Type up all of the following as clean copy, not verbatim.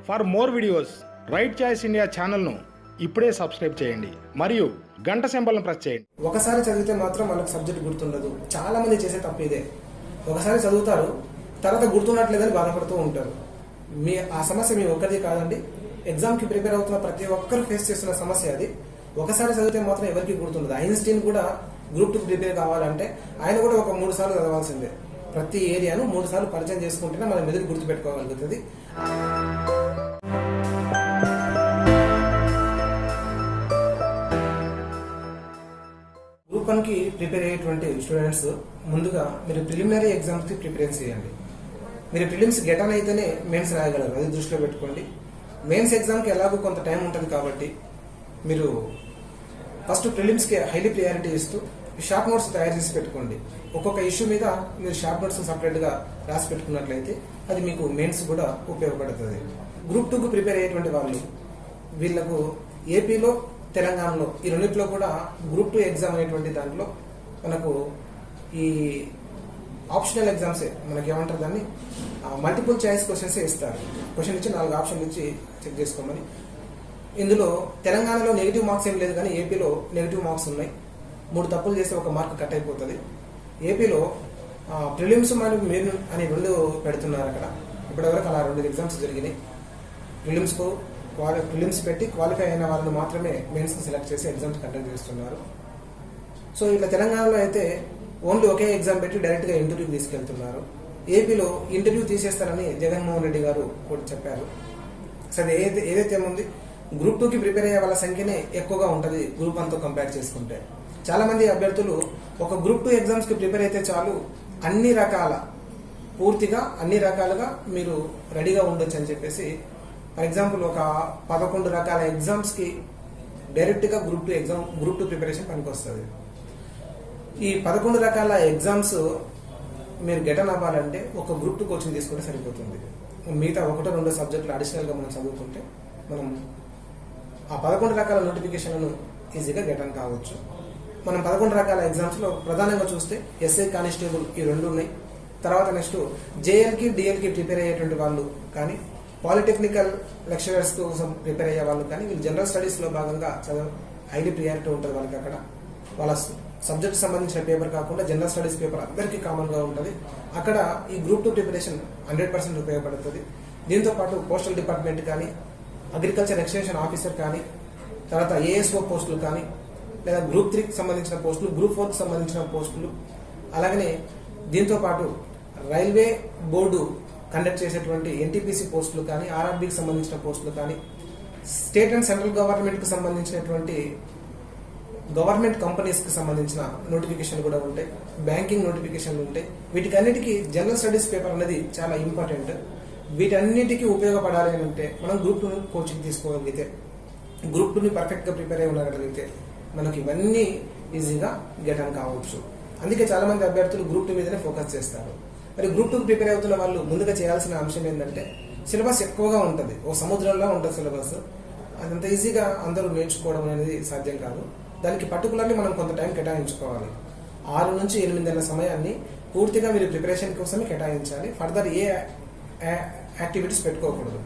For more videos right choice India ఛానల్ను ఇప్పుడే subscribe చేయండి మరియు గంట సింబల్ను ప్రెస్ చేయండి. ఒకసారి చదివితే మాత్రం మనకు సబ్జెక్ట్ గుర్తుండదు. చాలా మంది చేసే తప్పు ఇదే. ఒకసారి చదువుతారు, తర్వాత గుర్తున్నట్లేదని బాధపడుతూ ఉంటారు. ఆ సమస్య మీ ఒక్కరిది కాదండి. ఎగ్జామ్కి ప్రిపేర్ అవుతున్న ప్రతి ఒక్కరు ఫేస్ చేస్తున్న సమస్య అది. ఒకసారి చదివితే మాత్రం ఎవరికి గుర్తుండదు. ఐన్స్టీన్ కూడా గ్రూప్ 2 ప్రిపేర్ కావాలంటే ఆయన కూడా ఒక 3 సార్లు చదవాల్సిందే. ప్రతి ఏరియాను 3 సార్లు పరిచయం చేసుకుంటేనే మన మెదడు గుర్తుపెట్టుకోగలుగుతుంది. గ్రూప్ 1కి ప్రిపేర్ అయ్యేటువంటి స్టూడెంట్స్ ముందుగా మీరు ప్రిలిమినరీ ఎగ్జామ్స్కి ప్రిపేరెన్స్ చేయండి. మీరు ప్రిలిమ్స్ గెటాన్ అయితేనే మెయిన్స్ రాయగలరు, అది దృష్టిలో పెట్టుకోండి. మెయిన్స్ ఎగ్జామ్కి ఎలాగో కొంత టైం ఉంటుంది కాబట్టి మీరు ఫస్ట్ ప్రిలిమ్స్కి హైలీ ప్రియారిటీ ఇస్తూ షార్ట్ నోట్స్ తయారు చేసి పెట్టుకోండి. ఒక్కొక్క ఇష్యూ మీద మీరు షార్ట్ నోట్స్ సపరేట్గా రాసి పెట్టుకున్నట్లయితే అది మీకు మెయిన్స్ కూడా ఉపయోగపడుతుంది. గ్రూప్ 2కు ప్రిపేర్ అయ్యేటువంటి వాళ్ళు వీళ్లకు ఏపీలో తెలంగాణలో ఈ రెండింటిలో కూడా గ్రూప్ 2 ఎగ్జామ్ అనేటువంటి దాంట్లో మనకు ఈ ఆప్షనల్ ఎగ్జామ్సే మనకి ఏమంటారు దాన్ని మల్టిపుల్ చాయిస్ క్వశ్చన్సే ఇస్తారు. క్వశ్చన్ ఇచ్చి 4 ఆప్షన్లు ఇచ్చి చెక్ చేసుకోమని. ఇందులో తెలంగాణలో నెగిటివ్ మార్క్స్ ఏం లేదు, కానీ ఏపీలో నెగిటివ్ మార్క్స్ ఉన్నాయి. 3 తప్పులు చేస్తే 1 మార్క్ కట్ అయిపోతుంది. ఏపీలో ప్రిలిమ్స్ మరియు మెయిన్ అని 2 పెడుతున్నారు. అక్కడ ఇప్పటివరకు అలా 2 ఎగ్జామ్స్ జరిగినాయి. ప్రిలిమ్స్ పెట్టి క్వాలిఫై అయిన వాళ్ళని మాత్రమే మెయిన్స్కి సెలెక్ట్ చేసి ఎగ్జామ్స్ కండక్ట్ చేస్తున్నారు. సో ఇట్లా తెలంగాణలో అయితే ఓన్లీ ఒకే ఎగ్జామ్ పెట్టి డైరెక్ట్గా ఇంటర్వ్యూకి తీసుకెళ్తున్నారు. ఏపీలో ఇంటర్వ్యూ తీసేస్తారని జగన్మోహన్ రెడ్డి గారు కూడా చెప్పారు. సరే ఏదైతే ఏముంది, గ్రూప్ 2కి ప్రిపేర్ అయ్యే వాళ్ళ సంఖ్యనే ఎక్కువగా ఉంటుంది గ్రూప్ 1తో కంపేర్ చేసుకుంటే. చాలా మంది అభ్యర్థులు ఒక గ్రూప్ 2 ఎగ్జామ్స్కి ప్రిపేర్ అయితే చాలు, పూర్తిగా అన్ని రకాలుగా మీరు రెడీగా ఉండొచ్చు అని చెప్పేసి, ఫర్ ఎగ్జాంపుల్ ఒక 11 రకాల ఎగ్జామ్స్కి డైరెక్ట్గా గ్రూప్ 2 ప్రిపరేషన్ పనికి వస్తుంది. ఈ 11 రకాల ఎగ్జామ్స్ మీరు గెటన్ అవ్వాలంటే ఒక గ్రూప్ 2 కోచింగ్ తీసుకుంటే సరిపోతుంది. మిగతా 1-2 సబ్జెక్టులు అడిషనల్గా మనం చదువుకుంటే మనం ఆ 11 రకాల నోటిఫికేషన్లను ఈజీగా గెటన్ కావచ్చు. మనం 11 రకాల ఎగ్జామ్స్లో ప్రధానంగా చూస్తే ఎస్ఐ కానిస్టేబుల్ ఈ 2 ఉన్నాయి. తర్వాత నెక్స్ట్ జేఎల్కి డిఎల్కి ప్రిపేర్ అయ్యేటువంటి వాళ్ళు కానీ, పాలిటెక్నికల్ లెక్చరర్స్ కోసం ప్రిపేర్ అయ్యే వాళ్ళు కానీ, వీళ్ళు జనరల్ స్టడీస్లో భాగంగా హైలీ ప్రియారిటీ ఉంటుంది వాళ్ళకి. అక్కడ వాళ్ళ సబ్జెక్ట్ సంబంధించిన పేపర్ కాకుండా జనరల్ స్టడీస్ పేపర్ అందరికీ కామన్గా ఉంటుంది. అక్కడ ఈ గ్రూప్ 2 ప్రిపరేషన్ 100% ఉపయోగపడుతుంది. దీంతో పాటు పోస్టల్ డిపార్ట్మెంట్ కానీ, అగ్రికల్చర్ ఎక్స్టెన్షన్ ఆఫీసర్ కానీ, తర్వాత ఏఎస్ఓ పోస్టులు కానీ, లేదా గ్రూప్ 3కి సంబంధించిన పోస్టులు, గ్రూప్ 4కి సంబంధించిన పోస్టులు, అలాగనే దీంతో పాటు రైల్వే బోర్డు కండక్ట్ చేసేటువంటి ఎన్టీపీసీ పోస్టులు కానీ, ఆర్ఆర్బీకి సంబంధించిన పోస్టులు కానీ, స్టేట్ అండ్ సెంట్రల్ గవర్నమెంట్కి సంబంధించినటువంటి గవర్నమెంట్ కంపెనీస్కి సంబంధించిన నోటిఫికేషన్లు కూడా ఉంటాయి. బ్యాంకింగ్ నోటిఫికేషన్లు ఉంటాయి. వీటికన్నిటికీ జనరల్ స్టడీస్ పేపర్ అనేది చాలా ఇంపార్టెంట్. వీటన్నిటికీ ఉపయోగపడాలి అని అంటే మనం గ్రూప్ 2 కోచింగ్ తీసుకోగలిగితే, గ్రూప్ 2ని పర్ఫెక్ట్గా ప్రిపేర్ అయి ఉండగలిగితే మనకి ఇవన్నీ ఈజీగా గెటన్ కావచ్చు. అందుకే చాలా మంది అభ్యర్థులు గ్రూప్ 2 మీదనే ఫోకస్ చేస్తారు. మరి గ్రూప్ 2కి ప్రిపేర్ అవుతున్న వాళ్ళు ముందుగా చేయాల్సిన అంశం ఏంటంటే, సిలబస్ ఎక్కువగా ఉంటుంది. ఓ సముద్రంలో ఉంటుంది సిలబస్. అదంత ఈజీగా అందరూ నేర్చుకోవడం అనేది సాధ్యం కాదు. దానికి పర్టికులర్లీ మనం కొంత టైం కేటాయించుకోవాలి. 6 నుంచి 8 నెలల సమయాన్ని పూర్తిగా మీరు ప్రిపరేషన్ కోసమే కేటాయించాలి. ఫర్దర్ ఏ యాక్టివిటీస్ పెట్టుకోకూడదు.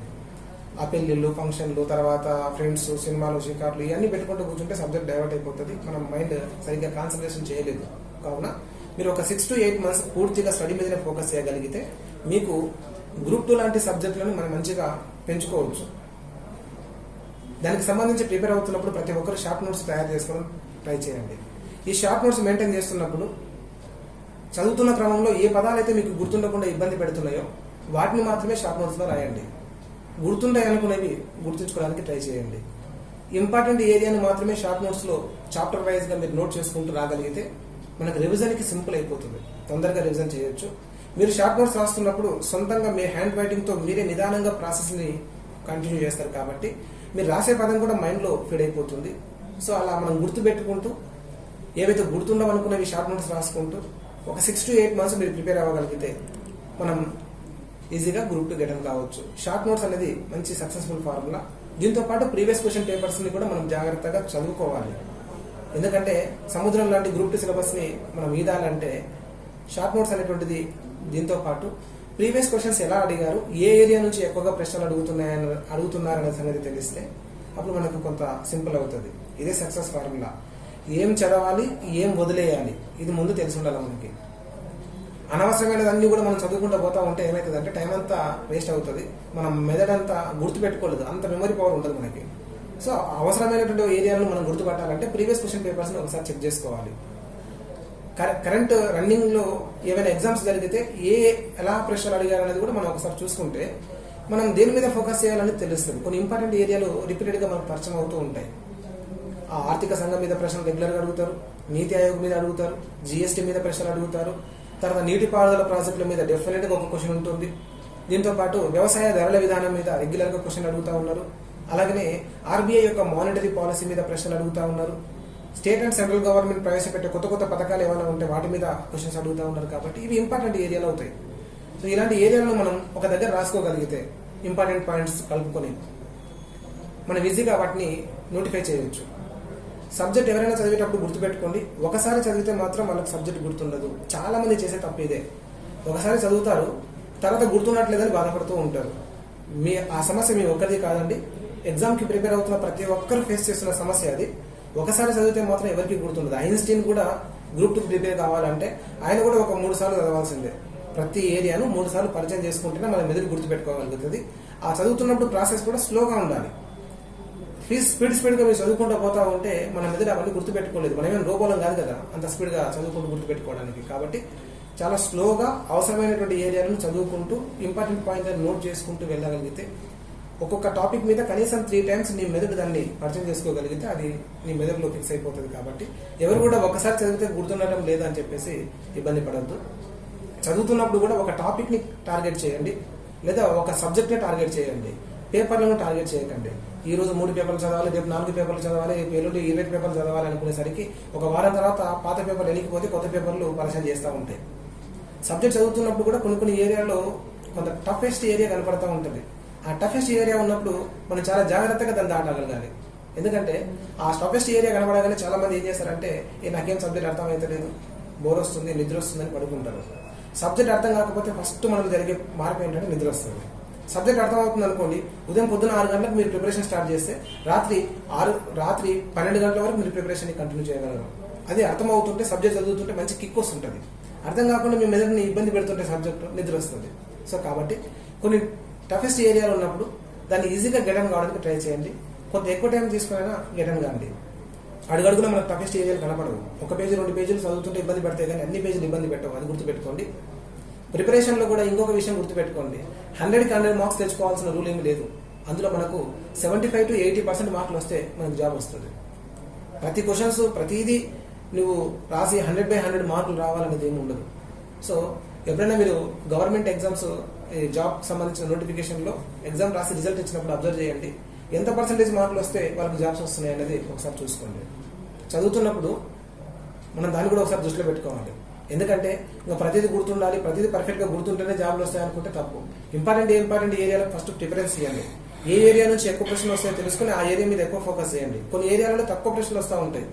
ఆ పెళ్ళిళ్ళు, ఫంక్షన్లు, తర్వాత ఫ్రెండ్స్, సినిమాలు, షికార్లు ఇవన్నీ పెట్టుకుంటూ కూర్చుంటే సబ్జెక్ట్ డైవర్ట్ అయిపోతుంది. మనం మైండ్ సరిగ్గా కాన్సన్ట్రేషన్ చేయలేదు. కావున మీరు ఒక 6 to 8 months పూర్తిగా స్టడీ మీదనే ఫోకస్ చేయగలిగితే మీకు గ్రూప్ 2 లాంటి సబ్జెక్టులను మనం మంచిగా పెంచుకోవచ్చు. దానికి సంబంధించి ప్రిపేర్ అవుతున్నప్పుడు ప్రతి ఒక్కరు షార్ట్ నోట్స్ తయారు చేసుకోవడం ట్రై చేయండి. ఈ షార్ట్ నోట్స్ మెయింటైన్ చేస్తున్నప్పుడు చదువుతున్న క్రమంలో ఏ పదాలు అయితే మీకు గుర్తుండకుండా ఇబ్బంది పెడుతున్నాయో వాటిని మాత్రమే షార్ట్ నోట్స్లో రాయండి. గుర్తుంటాయి అనుకునేవి గుర్తుంచుకోవడానికి ట్రై చేయండి. ఇంపార్టెంట్ ఏరియాని మాత్రమే షార్ట్ నోట్స్లో చాప్టర్ వైజ్గా మీరు నోట్ చేసుకుంటూ రాగలిగితే మనకు రివిజన్కి సింపుల్ అయిపోతుంది. తొందరగా రివిజన్ చేయొచ్చు. మీరు షార్ట్ నోట్స్ రాస్తున్నప్పుడు సొంతంగా మీ హ్యాండ్ రైటింగ్తో మీరే నిదానంగా ప్రాసెస్ని కంటిన్యూ చేస్తారు కాబట్టి మీరు రాసే పదం కూడా మైండ్లో ఫీడ్ అయిపోతుంది. సో అలా మనం గుర్తుపెట్టుకుంటూ ఏవైతే గుర్తుండవనుకునేవి షార్ట్ నోట్స్ రాసుకుంటూ ఒక 6 to 8 months మీరు ప్రిపేర్ అవ్వగలిగితే మనం ఈజీగా గ్రూప్ 2 గెటన్ కావచ్చు. షార్ట్ నోట్స్ అనేది మంచి సక్సెస్ఫుల్ ఫార్ములా. దీంతో పాటు ప్రీవియస్ క్వశ్చన్ పేపర్స్ని కూడా మనం జాగ్రత్తగా చదువుకోవాలి. ఎందుకంటే సముద్రం లాంటి గ్రూప్ 2 సిలబస్ని మనం ఈదాలంటే షార్ట్ నోట్స్ అనేటువంటిది, దీంతో పాటు ప్రీవియస్ క్వశ్చన్స్ ఎలా అడిగారు, ఏ ఏరియా నుంచి ఎక్కువగా ప్రశ్నలు అడుగుతున్నారనే సంగతి తెలిస్తే అప్పుడు మనకు కొంత సింపుల్ అవుతుంది. ఇదే సక్సెస్ ఫార్ములా. ఏం చదవాలి, ఏం వదిలేయాలి, ఇది ముందు తెలిసి ఉండాలి మనకి. అనవసరమైనదన్నీ కూడా మనం చదువుకుంటూ పోతా ఉంటే ఏమవుతుంది అంటే టైం అంతా వేస్ట్ అవుతుంది. మనం మెదడంతా గుర్తుపెట్టుకోలేదు, అంత మెమరీ పవర్ ఉంటుంది మనకి. సో అవసరమైనటువంటి ఏరియాలను మనం గుర్తుపట్టాలంటే ప్రీవియస్ క్వశ్చన్ పేపర్స్ని ఒకసారి చెక్ చేసుకోవాలి. కరెంట్ రన్నింగ్ లో ఏమైనా ఎగ్జామ్స్ జరిగితే ఎలా ప్రశ్నలు అడిగారు అనేది కూడా మనం ఒకసారి చూసుకుంటే మనం దేని మీద ఫోకస్ చేయాలని తెలుస్తుంది. కొన్ని ఇంపార్టెంట్ ఏరియాలు రిపీటెడ్ గా మనకు పరిచయం అవుతూ ఉంటాయి. ఆ ఆర్థిక సంఘం మీద ప్రశ్నలు రెగ్యులర్ గా అడుగుతారు, నీతి ఆయోగ్ మీద అడుగుతారు, జిఎస్టీ మీద ప్రశ్నలు అడుగుతారు, తర్వాత నీటిపారుదల ప్రాజెక్టుల మీద డెఫినెట్ గా ఒక క్వశ్చన్ ఉంటుంది. దీంతో పాటు వ్యవసాయ ధరల విధానం మీద రెగ్యులర్ గా క్వశ్చన్ అడుగుతా ఉన్నారు. అలాగనే ఆర్బీఐ యొక్క మానిటరీ పాలసీ మీద ప్రశ్నలు అడుగుతా ఉన్నారు. స్టేట్ అండ్ సెంట్రల్ గవర్నమెంట్ ప్రవేశపెట్టే కొత్త పథకాలు ఏమైనా ఉంటే వాటి మీద క్వశ్చన్స్ అడుగుతూ ఉన్నారు. కాబట్టి ఇవి ఇంపార్టెంట్ ఏరియాలు అవుతాయి. సో ఇలాంటి ఏరియాలను మనం ఒక దగ్గర రాసుకోగలిగితే ఇంపార్టెంట్ పాయింట్స్ కలుపుకొని మనం ఈజీగా వాటిని నోటిఫై చేయవచ్చు. సబ్జెక్ట్ ఎవరైనా చదివేటప్పుడు గుర్తుపెట్టుకోండి, ఒకసారి చదివితే మాత్రం వాళ్ళకి సబ్జెక్ట్ గుర్తుండదు. చాలా మంది చేసే తప్పు ఇదే. ఒకసారి చదువుతారు, తర్వాత గుర్తున్నట్లేదని బాధపడుతూ ఉంటారు. ఆ సమస్య మీ ఒక్కరిది కాదండి. ఎగ్జామ్కి ప్రిపేర్ అవుతున్న ప్రతి ఒక్కరు ఫేస్ చేస్తున్న సమస్య అది. ఒకసారి చదివితే మాత్రం ఎవరికి గుర్తుండదు. ఐన్స్టీన్ కూడా గ్రూప్ 2 ప్రిపేర్ కావాలంటే ఆయన కూడా ఒక 3 సార్లు చదవాల్సిందే. ప్రతి ఏరియాను 3 సార్లు పరిచయం చేసుకుంటేనే మన మెదడు గుర్తుపెట్టుకోగలుగుతుంది. ఆ చదువుతున్నప్పుడు ప్రాసెస్ కూడా స్లోగా ఉండాలి. స్పీడ్గా మీరు చదువుకుంటూ పోతా ఉంటే మన మెదడు అవన్నీ గుర్తుపెట్టుకోలేదు. మనం ఏమైనా రోబోలం కాదు కదా అంత స్పీడ్గా చదువుకుంటూ గుర్తుపెట్టుకోవడానికి. కాబట్టి చాలా స్లోగా అవసరమైనటువంటి ఏరియాలను చదువుకుంటూ ఇంపార్టెంట్ పాయింట్ నోట్ చేసుకుంటూ వెళ్ళగలిగితే ఒక్కొక్క టాపిక్ మీద కనీసం 3 times నీ మెదడు దాన్ని పరిచయం చేసుకోగలిగితే అది నీ మెదడులో ఫిక్స్ అయిపోతుంది. కాబట్టి ఎవరు కూడా ఒకసారి చదివితే గుర్తుండటం లేదా అని చెప్పేసి ఇబ్బంది పడద్దు. చదువుతున్నప్పుడు కూడా ఒక టాపిక్ ని టార్గెట్ చేయండి, లేదా ఒక సబ్జెక్ట్ ని టార్గెట్ చేయండి. పేపర్లను టార్గెట్ చేయకండి. ఈ రోజు 3 పేపర్లు చదవాలి, రేపు 4 పేపర్లు చదవాలి, రేపు ఎల్లుండి 20 పేపర్లు చదవాలి అనుకునేసరికి ఒక వారం తర్వాత పాత పేపర్లు వెనక్కిపోతే కొత్త పేపర్లు పరిచయం చేస్తూ ఉంటాయి. సబ్జెక్ట్ చదువుతున్నప్పుడు కూడా కొన్ని ఏరియాలో కొంత టఫెస్ట్ ఏరియా కనపడతా ఉంటుంది. ఆ టఫెస్ట్ ఏరియా ఉన్నప్పుడు మనం చాలా జాగ్రత్తగా దాన్ని దాటగలగాలి. ఎందుకంటే ఆ టఫెస్ట్ ఏరియా కనపడగానే చాలా మంది ఏం చేస్తారంటే నాకేం సబ్జెక్ట్ అర్థమైతలేదు, బోర్ వస్తుంది, నిద్ర వస్తుందని పడుకుంటారు. సబ్జెక్ట్ అర్థం కాకపోతే ఫస్ట్ మనకు జరిగే మార్పు ఏంటంటే నిద్ర వస్తుంది. సబ్జెక్ట్ అర్థమవుతుంది అనుకోండి, ఉదయం పొద్దున 6 గంటలకు మీరు ప్రిపరేషన్ స్టార్ట్ చేస్తే రాత్రి 12 గంటల వరకు మీరు ప్రిపరేషన్ కంటిన్యూ చేయగలరు. అది అర్థమవుతుంటే సబ్జెక్ట్ చదువుతుంటే మంచి కిక్ వస్తుంటుంది. అర్థం కాకుండా మీ మెదడుని ఇబ్బంది పెడుతుంటే సబ్జెక్ట్ నిద్ర వస్తుంది. సో కాబట్టి కొన్ని టఫెస్ట్ ఏరియాలు ఉన్నప్పుడు దాన్ని ఈజీగా గెటన్ కావడానికి ట్రై చేయండి. కొంత ఎక్కువ టైం తీసుకున్నా గెటన్ కాండి. అడుగడుగున మనకు టఫెస్ట్ ఏరియాలు కనపడవు. 1 పేజీ 2 పేజీలు చదువుతుంటే ఇబ్బంది పడతాయి, కానీ అన్ని పేజీలు ఇబ్బంది పెట్టవు. అది గుర్తుపెట్టుకోండి. ప్రిపరేషన్లో కూడా ఇంకొక విషయం గుర్తుపెట్టుకోండి, 100కి 100 మార్క్స్ తెచ్చుకోవాల్సిన రూల్ ఏమి లేదు. అందులో మనకు 75 to 80% మార్కులు వస్తే మనకు జాబ్ వస్తుంది. ప్రతి క్వశ్చన్స్ ప్రతిదీ నువ్వు రాసి 100/100 మార్కులు రావాలనేది ఏమి ఉండదు. సో ఎప్పుడైనా మీరు గవర్నమెంట్ ఎగ్జామ్స్ జాబ్ సంబంధించిన నోటిఫికేషన్లో ఎగ్జామ్ రాసి రిజల్ట్ ఇచ్చినప్పుడు అబ్జర్వ్ చేయండి, ఎంత పర్సెంటేజ్ మార్కులు వస్తే వాళ్ళకి జాబ్స్ వస్తున్నాయి అనేది ఒకసారి చూసుకోండి. చదువుతున్నప్పుడు మనం దాన్ని కూడా ఒకసారి దృష్టిలో పెట్టుకోవాలి. ఎందుకంటే ఇంకా ప్రతిదీ గుర్తుండాలి, ప్రతిదీ పర్ఫెక్ట్గా గుర్తుంటేనే జాబ్లు వస్తాయి అనుకుంటే తప్పు. ఇంపార్టెంట్ ఏరియాలకు ఫస్ట్ ప్రిఫరెన్స్ ఇవ్వండి. ఏ ఏరియా నుంచి ఎక్కువ ప్రశ్నలు వస్తాయో తెలుసుకుని ఆ ఏరియా మీద ఎక్కువ ఫోకస్ చేయండి. కొన్ని ఏరియాలలో తక్కువ ప్రశ్నలు వస్తూ ఉంటాయి.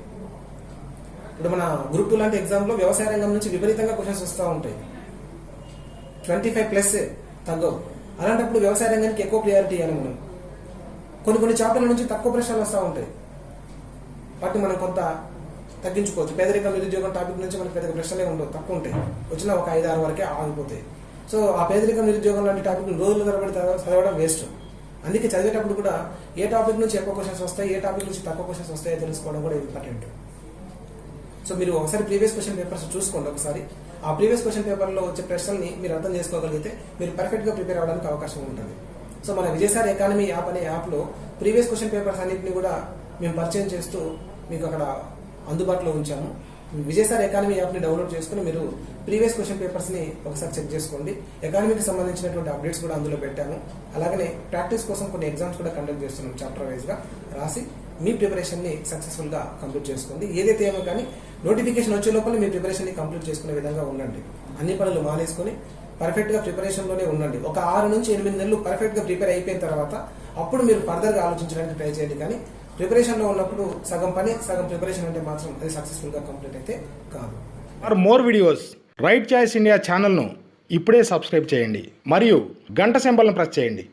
ఇప్పుడు మన గ్రూప్ 2 లాంటి ఎగ్జామ్లో వ్యవసాయ రంగం నుంచి విపరీతంగా క్వశ్చన్స్ వస్తూ ఉంటాయి. 25+ తగ్గవు. అలాంటప్పుడు వ్యవసాయ రంగానికి ఎక్కువ ప్రియారిటీ ఇవ్వాలి మనం. కొన్ని చాప్టర్ల నుంచి తక్కువ ప్రశ్నలు వస్తూ ఉంటాయి. వాటిని మనం కొంత తగ్గించుకోవచ్చు. పేదరికం నిరుద్యోగం టాపిక్ నుంచి మనకి పెద్ద ప్రశ్నలే ఉండవు, తక్కువ ఉంటాయి. వచ్చిన ఒక 5-6 వరకే ఆగిపోతాయి. సో ఆ పేదరికం నిరుద్యోగం లాంటి టాపిక్ రోజుల తరబడి చదవడం వేస్ట్. అందుకే చదివేటప్పుడు కూడా ఏ టాపిక్ నుంచి ఎక్కువ క్వశ్చన్స్ వస్తాయి, ఏ టాపిక్ నుంచి తక్కువ క్వశ్చన్స్ వస్తాయో తెలుసుకోవడం కూడా ఇంపార్టెంట్. సో మీరు ఒకసారి ప్రీవియస్ క్వశ్చన్ పేపర్స్ చూసుకోండి. ఒకసారి ఆ ప్రీవియస్ క్వశ్చన్ పేపర్లో వచ్చే ప్రశ్నల్ని మీరు అర్థం చేసుకోగలిగితే మీరు పర్ఫెక్ట్గా ప్రిపేర్ అవ్వడానికి అవకాశం ఉంటుంది. సో మన విజయసాయి ఎకానమీ యాప్ అనే యాప్లో ప్రీవియస్ క్వశ్చన్ పేపర్స్ అన్నింటినీ కూడా మేము పరిచయం చేస్తూ మీకు అక్కడ అందుబాటులో ఉంచాము. విజయసాయి ఎకానమీ యాప్ని డౌన్లోడ్ చేసుకుని మీరు ప్రీవియస్ క్వశ్చన్ పేపర్స్ని ఒకసారి చెక్ చేసుకోండి. ఎకానమీకి సంబంధించినటువంటి అప్డేట్స్ కూడా అందులో పెట్టాము. అలాగనే ప్రాక్టీస్ కోసం కొన్ని ఎగ్జామ్స్ కూడా కండక్ట్ చేస్తున్నాం. చాప్టర్ వైజ్గా రాసి మీ ప్రిపరేషన్ని సక్సెస్ఫుల్గా కంప్లీట్ చేసుకోండి. ఏదైతే ఏమో కానీ నోటిఫికేషన్ వచ్చే లోపల మీ ప్రిపరేషన్ని కంప్లీట్ చేసుకునే విధంగా ఉండండి. అన్ని పనులు మానేసుకొని పర్ఫెక్ట్గా ప్రిపరేషన్లోనే ఉండండి. ఒక 6 నుంచి 8 నెలలు పర్ఫెక్ట్గా ప్రిపేర్ అయిపోయిన తర్వాత అప్పుడు మీరు ఫర్దర్గా ఆలోచించడానికి ట్రై చేయండి. కానీ ప్రిపరేషన్లో ఉన్నప్పుడు సగం పని సగం ప్రిపరేషన్ అంటే మాత్రం అది సక్సెస్ఫుల్గా కంప్లీట్ అయితే కాదు. For more videos right choice India ఛానల్ను ఇప్పుడే సబ్స్క్రైబ్ చేయండి మరియు గంట సింబల్ను ప్రెస్ చేయండి.